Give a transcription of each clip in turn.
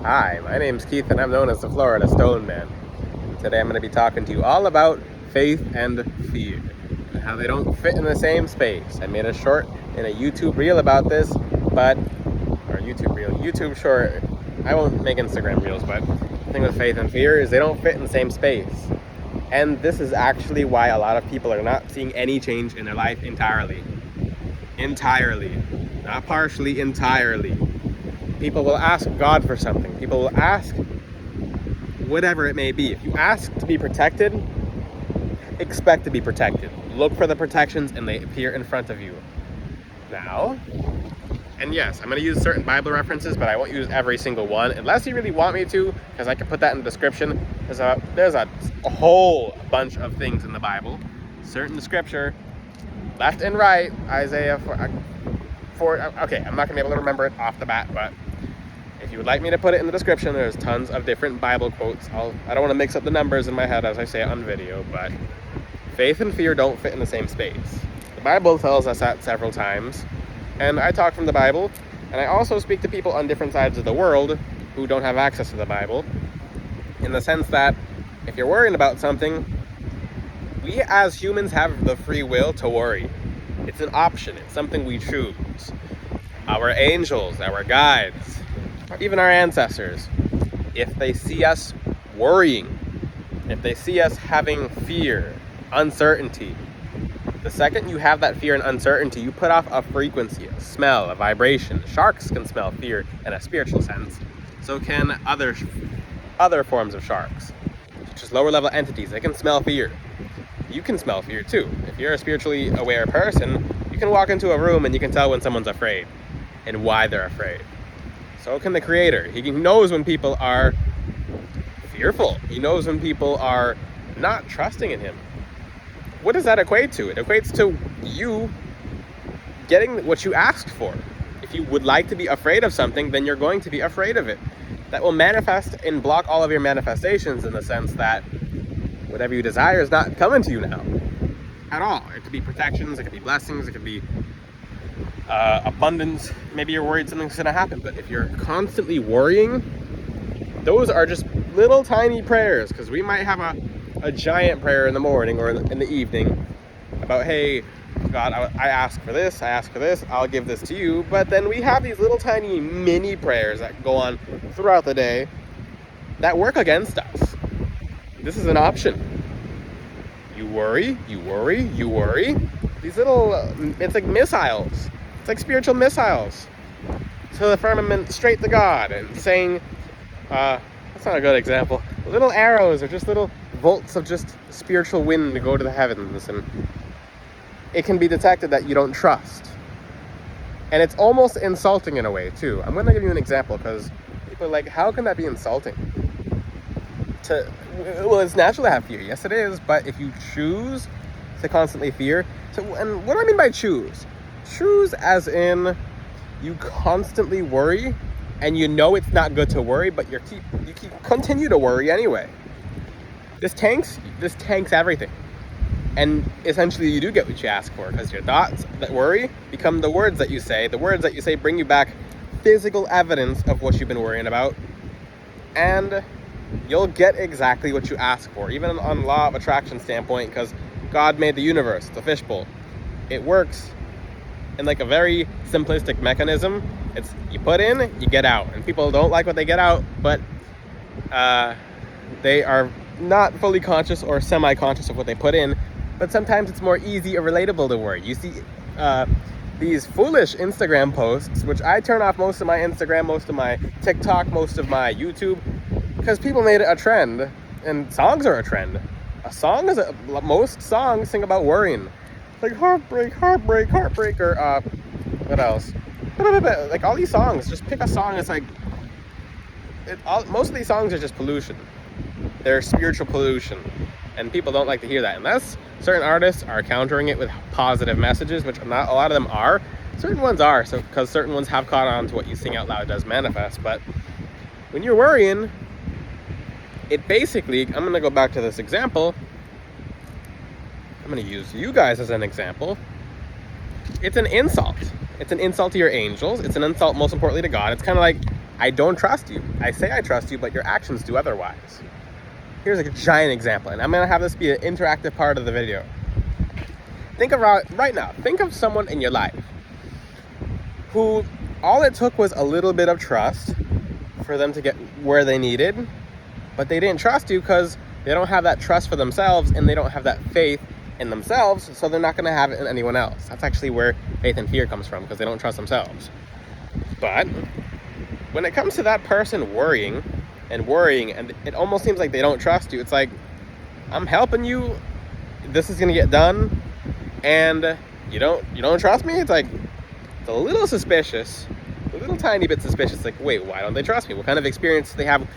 Hi, my name's Keith and I'm known as the Florida Stone Man. Today I'm going to be talking to you all about faith and fear and how they don't fit in the same space. I made a short and a YouTube reel about this, YouTube short. I won't make Instagram reels, but the thing with faith and fear is they don't fit in the same space. And this is actually why a lot of people are not seeing any change in their life entirely. Entirely. Not partially, entirely. People will ask God for something. People will ask whatever it may be. If you ask to be protected, expect to be protected. Look for the protections and they appear in front of you. Now, and yes, I'm going to use certain Bible references, but I won't use every single one unless you really want me to, because I can put that in the description. There's a whole bunch of things in the Bible, certain scripture, left and right, Isaiah 4. Okay, I'm not going to be able to remember it off the bat, but if you would like me to put it in the description, there's tons of different Bible quotes. I don't want to mix up the numbers in my head as I say it on video, but faith and fear don't fit in the same space. The Bible tells us that several times, and I talk from the Bible, and I also speak to people on different sides of the world who don't have access to the Bible, in the sense that if you're worrying about something, we as humans have the free will to worry. It's an option. It's something we choose. Our angels, our guides, even our ancestors, if they see us worrying, if they see us having fear, uncertainty, the second you have that fear and uncertainty, you put off a frequency, a smell, a vibration. Sharks can smell fear in a spiritual sense. So can other forms of sharks, such as lower level entities. They can smell fear. You can smell fear too. If you're a spiritually aware person, you can walk into a room and you can tell when someone's afraid and why they're afraid. So can the Creator. He knows when people are fearful. He knows when people are not trusting in Him. What does that equate to? It equates to you getting what you asked for. If you would like to be afraid of something, then you're going to be afraid of it. That will manifest and block all of your manifestations in the sense that whatever you desire is not coming to you now at all. It could be protections, it could be blessings, it could be abundance. Maybe you're worried something's going to happen, but if you're constantly worrying, those are just little tiny prayers, because we might have a giant prayer in the morning or in the evening about, hey, God, I ask for this, I'll give this to you. But then we have these little tiny mini prayers that go on throughout the day that work against us. This is an option. You worry. These little, it's like missiles. It's like spiritual missiles to the firmament, straight to God, and saying, that's not a good example. Little arrows are just little volts of just spiritual wind to go to the heavens, and it can be detected that you don't trust. And it's almost insulting in a way too. I'm going to give you an example, because people are like, how can that be insulting? Well, it's natural to have fear. Yes, it is. But if you choose to constantly fear, and what do I mean by choose? Choose as in you constantly worry, and you know it's not good to worry, but you continue to worry anyway. This tanks everything. And essentially you do get what you ask for, because your thoughts that worry become the words that you say. The words that you say bring you back physical evidence of what you've been worrying about. And you'll get exactly what you ask for, even on law of attraction standpoint, because God made the universe, the fishbowl. It works in like a very simplistic mechanism. It's you put in, you get out, and people don't like what they get out, but they are not fully conscious or semi-conscious of what they put in. But sometimes it's more easy or relatable to worry. You see these foolish Instagram posts, which I turn off most of my Instagram, most of my TikTok, most of my YouTube, because people made it a trend, and songs are a trend. Most songs sing about worrying. Like heartbreak, or what else? Like all these songs, just pick a song. It's like, most of these songs are just pollution. They're spiritual pollution, and people don't like to hear that. Unless certain artists are countering it with positive messages, which not a lot of them are. Certain ones are, so because certain ones have caught on to what you sing out loud does manifest. But when you're worrying, it basically, I'm going to go back to this example. I'm going to use you guys as an example. It's an insult. It's an insult to your angels. It's an insult, most importantly, to God. It's kind of like I don't trust you. I say I trust you, but your actions do otherwise. Here's a giant example, and I'm going to have this be an interactive part of the video. Think about right now. Think of someone in your life who all it took was a little bit of trust for them to get where they needed, but they didn't trust you because they don't have that trust for themselves and they don't have that faith in themselves, so they're not going to have it in anyone else. That's actually where faith and fear comes from, because they don't trust themselves. But when it comes to that person worrying, and it almost seems like they don't trust you. It's like, I'm helping you, this is going to get done, and you don't trust me? It's like, it's a little suspicious, a little tiny bit suspicious. Like, wait, why don't they trust me? What kind of experience do they have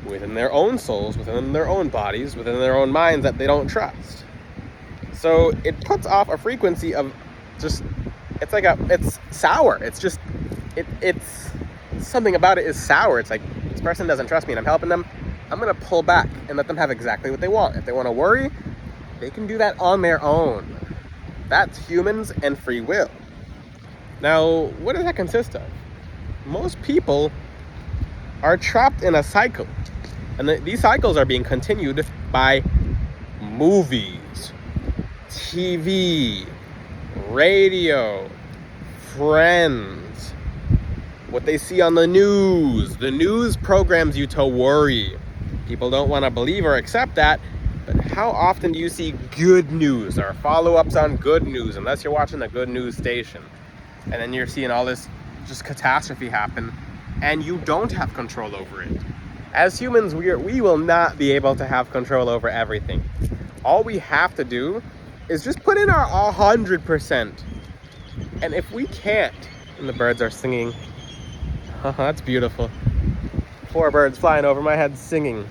within their own souls, within their own bodies, within their own minds that they don't trust? So it puts off a frequency of just, it's sour. It's just, it's something about it is sour. It's like, this person doesn't trust me and I'm helping them. I'm going to pull back and let them have exactly what they want. If they want to worry, they can do that on their own. That's humans and free will. Now, what does that consist of? Most people are trapped in a cycle. And these cycles are being continued by movies, TV, radio, friends, what they see on the news. The news programs you to worry. People don't want to believe or accept that, but how often do you see good news or follow-ups on good news, unless you're watching the good news station? And then you're seeing all this just catastrophe happen, and you don't have control over it. As humans, we will not be able to have control over everything. All we have to do is just put in our 100%. And if we can't, and the birds are singing, that's beautiful. 4 birds flying over my head singing.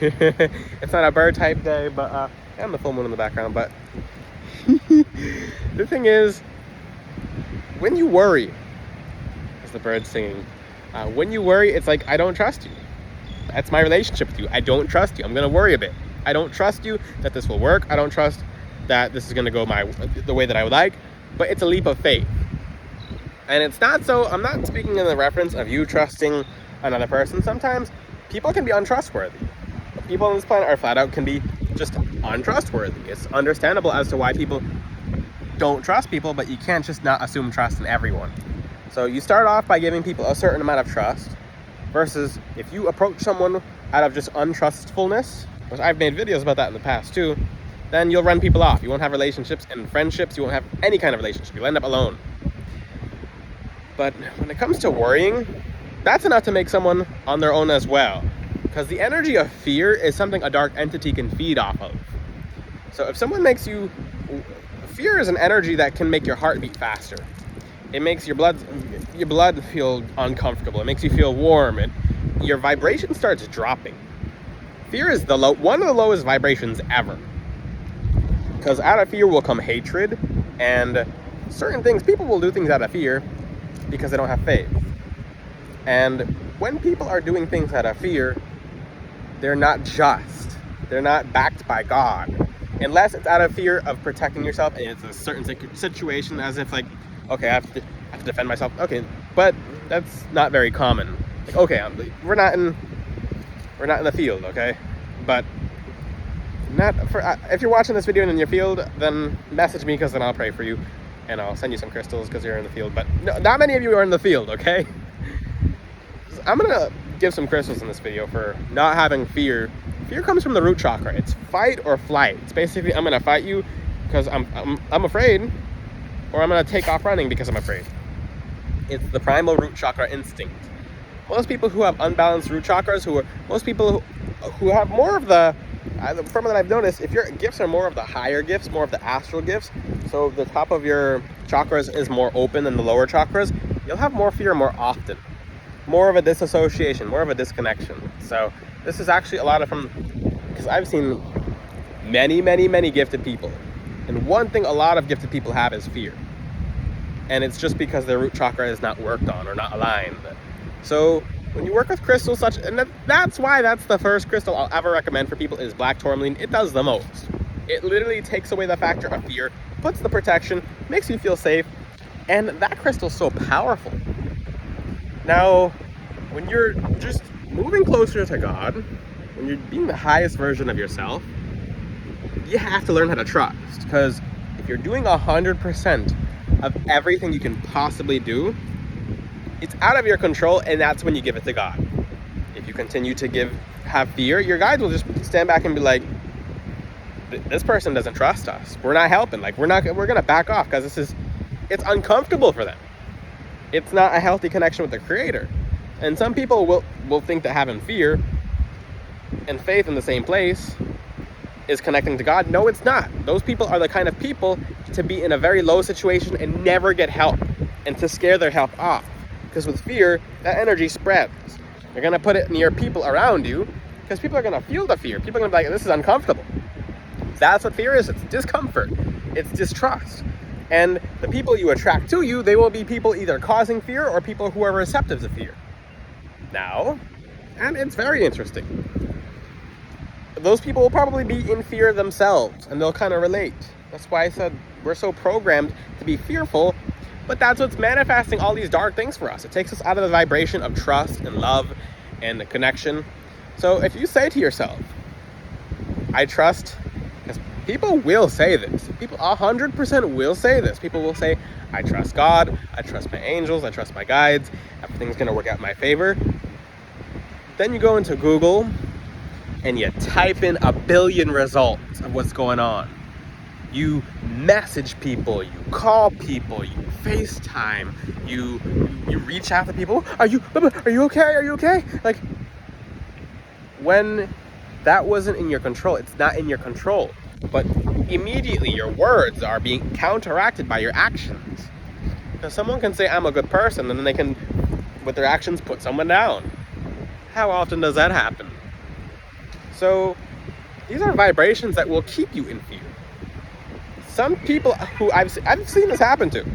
It's not a bird type day, but and the full moon in the background. But the thing is, when you worry, as the birds singing, when you worry, it's like, I don't trust you. That's my relationship with you. I don't trust you. I'm going to worry a bit. I don't trust you that this will work. I don't trust that this is going to go the way that I would like. But it's a leap of faith. And it's not so, I'm not speaking in the reference of you trusting another person. Sometimes people can be untrustworthy. People on this planet are flat out can be just untrustworthy. It's understandable as to why people don't trust people, but you can't just not assume trust in everyone. So you start off by giving people a certain amount of trust, versus if you approach someone out of just untrustfulness, which I've made videos about that in the past too, then you'll run people off. You won't have relationships and friendships. You won't have any kind of relationship. You'll end up alone. But when it comes to worrying, that's enough to make someone on their own as well. Because the energy of fear is something a dark entity can feed off of. So if someone makes you... Fear is an energy that can make your heart beat faster. It makes your blood feel uncomfortable. It makes you feel warm. And your vibration starts dropping. Fear is one of the lowest vibrations ever. Because out of fear will come hatred. And certain things, people will do things out of fear because they don't have faith. And when people are doing things out of fear, they're not just. They're not backed by God. Unless it's out of fear of protecting yourself and it's a certain situation, as if like, okay, I have to defend myself. Okay, but that's not very common. Like, okay, we're not in the field, okay? But if you're watching this video and in your field, then message me, because then I'll pray for you and I'll send you some crystals because you're in the field. But no, not many of you are in the field, okay? I'm gonna give some crystals in this video for not having fear. Fear comes from the root chakra. It's fight or flight. It's basically, I'm gonna fight you because I'm afraid, or I'm gonna take off running because I'm afraid. It's the primal root chakra instinct. Most people who have unbalanced root chakras, most people who have more of the, from what I've noticed, if your gifts are more of the higher gifts, more of the astral gifts, so the top of your chakras is more open than the lower chakras, you'll have more fear more often. More of a disassociation, more of a disconnection. So this is actually a lot of because I've seen many, many, many gifted people. And one thing a lot of gifted people have is fear. And it's just because their root chakra is not worked on or not aligned. So when you work with crystals that's why that's the first crystal I'll ever recommend for people is black tourmaline. It does the most. It literally takes away the factor of fear, puts the protection, makes you feel safe, and that crystal's so powerful. Now, when you're just moving closer to God, when you're being the highest version of yourself, you have to learn how to trust. Because if you're doing 100% of everything you can possibly do, it's out of your control, and that's when you give it to God. If you continue to have fear, your guides will just stand back and be like, this person doesn't trust us. We're not helping. Like, we're gonna back off because it's uncomfortable for them. It's not a healthy connection with the Creator. And some people will think that having fear and faith in the same place is connecting to God. No, it's not. Those people are the kind of people to be in a very low situation and never get help, and to scare their help off. Because with fear, that energy spreads. You're going to put it near people around you, because people are going to feel the fear. People are going to be like, this is uncomfortable. That's what fear is. It's discomfort. It's distrust. And the people you attract to you, they will be people either causing fear or people who are receptive to fear. Now, and it's very interesting, those people will probably be in fear themselves, and they'll kind of relate. That's why I said we're so programmed to be fearful, but that's what's manifesting all these dark things for us. It takes us out of the vibration of trust and love and the connection. So if you say to yourself, I trust, because people will say this. People 100% will say this. People will say, I trust God, I trust my angels, I trust my guides, everything's going to work out in my favor. Then you go into Google and you type in a billion results of what's going on. You message people, you call people, you FaceTime, you reach out to people. Are you okay? Are you okay? Like, when that wasn't in your control, it's not in your control. But immediately your words are being counteracted by your actions. Because someone can say, I'm a good person, and then they can, with their actions, put someone down. How often does that happen? So these are vibrations that will keep you in fear. Some people who I've seen this happen to,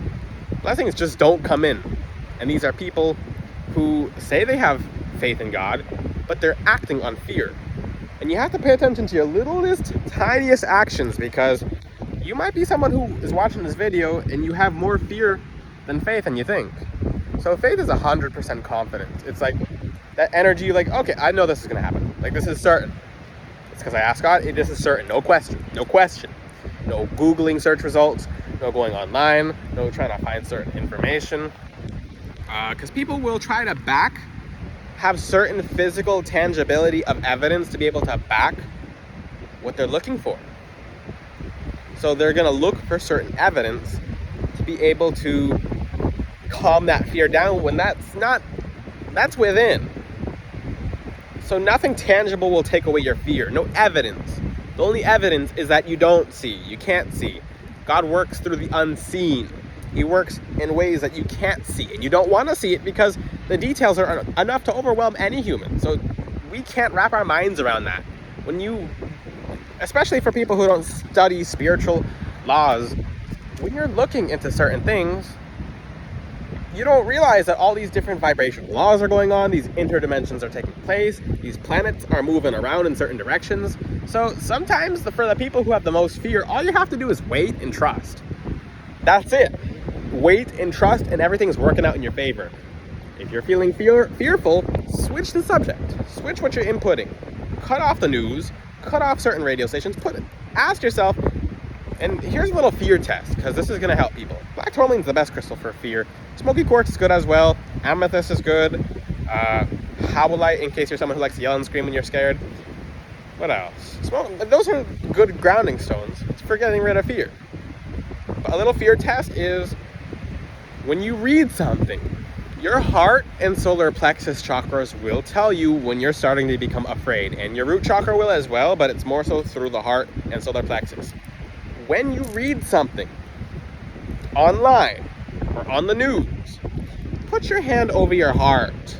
blessings just don't come in. And these are people who say they have faith in God, but they're acting on fear. And you have to pay attention to your littlest, tiniest actions, because you might be someone who is watching this video and you have more fear than faith than you think. So faith is 100% confidence. It's like that energy, like, okay, I know this is going to happen. Like, this is certain. It's because I asked God, this is certain. No question. No question. No Googling search results. No going online. No trying to find certain information. Because people will try to have certain physical tangibility of evidence to be able to back what they're looking for. So they're going to look for certain evidence to be able to calm that fear down when that's within. So nothing tangible will take away your fear. No evidence. The only evidence is that you don't see. You can't see. God works through the unseen. He works in ways that you can't see, and you don't want to see it because the details are enough to overwhelm any human. So we can't wrap our minds around that. Especially for people who don't study spiritual laws, when you're looking into certain things, you don't realize that all these different vibrational laws are going on, these interdimensions are taking place, these planets are moving around in certain directions. So sometimes for the people who have the most fear, all you have to do is wait and trust. That's it. Wait and trust, and everything's working out in your favor. If you're feeling fearful, switch the subject. Switch what you're inputting. Cut off the news. Cut off certain radio stations. Ask yourself, and here's a little fear test, because this is going to help people. Black tourmaline's the best crystal for fear. Smoky quartz is good as well. Amethyst is good. Howlite, in case you're someone who likes to yell and scream when you're scared. What else? Those are good grounding stones for getting rid of fear. But a little fear test is when you read something, your heart and solar plexus chakras will tell you when you're starting to become afraid, and your root chakra will as well, but it's more so through the heart and solar plexus. When you read something online or on the news, put your hand over your heart.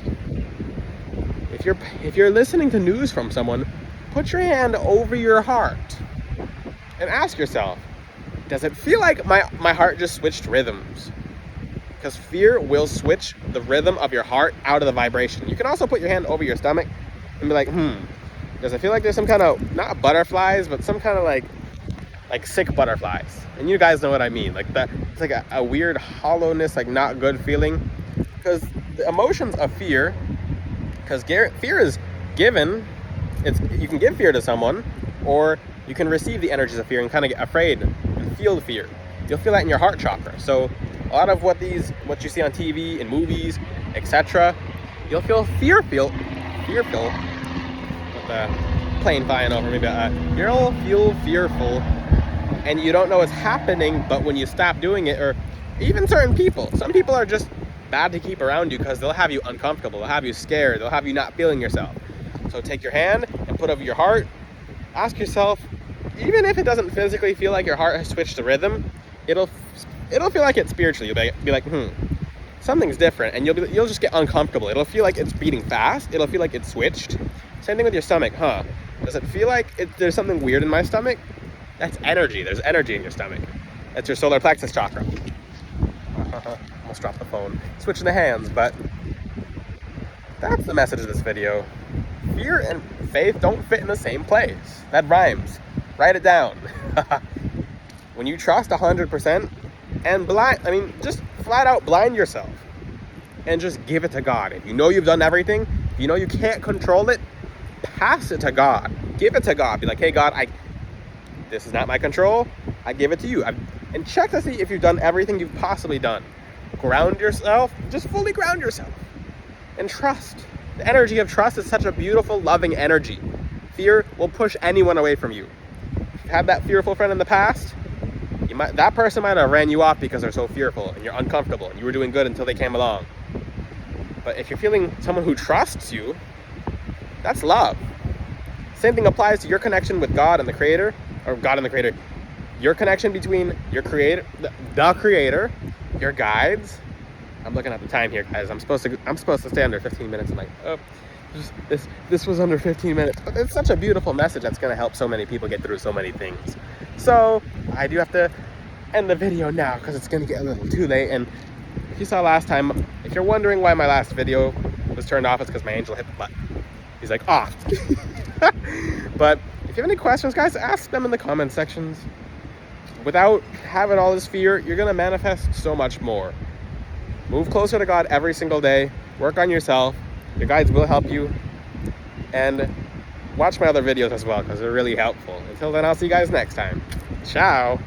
If you're listening to news from someone, put your hand over your heart and ask yourself, does it feel like my heart just switched rhythms? Because fear will switch the rhythm of your heart out of the vibration. You can also put your hand over your stomach and be like, does it feel like there's some kind of, not butterflies, but some kind of like sick butterflies? And you guys know what I mean. Like that, it's like a weird hollowness, like not good feeling. Because the emotions of fear Because fear is given. You can give fear to someone, or you can receive the energies of fear and kind of get afraid and feel the fear. You'll feel that in your heart chakra. So a lot of what you see on TV, in movies, etc., you'll feel fearful. With the plane flying over me, but you'll feel fearful, and you don't know what's happening. But when you stop doing it, or even some people are just bad to keep around you because they'll have you uncomfortable, they'll have you scared, they'll have you not feeling yourself. So take your hand and put over your heart. Ask yourself, even if it doesn't physically feel like your heart has switched the rhythm, it'll feel like it spiritually. You'll be like, something's different, and you'll just get uncomfortable. It'll feel like it's beating fast. It'll feel like it's switched. Same thing with your stomach, Does it feel like there's something weird in my stomach? That's energy. There's energy in your stomach. That's your solar plexus chakra. Almost dropped the phone. Switching the hands, but that's the message of this video. Fear and faith don't fit in the same place. That rhymes. Write it down. When you trust 100% and just flat out blind yourself and just give it to God. If you know you've done everything, if you know you can't control it, pass it to God. Give it to God. Be like, hey God, this is not my control. I give it to you. And check to see if you've done everything you've possibly done. Ground yourself. Just fully ground yourself. And trust. The energy of trust is such a beautiful, loving energy. Fear will push anyone away from you. If you had that fearful friend in the past, that person might have ran you off because they're so fearful and you're uncomfortable and you were doing good until they came along. But if you're feeling someone who trusts you, that's love. Same thing applies to your connection with God and the Creator, or God and the Creator. Your connection between your Creator, the Creator, your guides. I'm looking at the time here, guys. I'm supposed to stay under 15 minutes. I'm like, this was under 15 minutes. But it's such a beautiful message that's going to help so many people get through so many things. So I do have to end the video now because it's going to get a little too late. And if you saw last time, if you're wondering why my last video was turned off, it's because my angel hit the button. He's like, off. But if you have any questions, guys, ask them in the comment sections. Without having all this fear, you're going to manifest so much more. Move closer to God every single day. Work on yourself. Your guides will help you. And watch my other videos as well because they're really helpful. Until then, I'll see you guys next time. Ciao.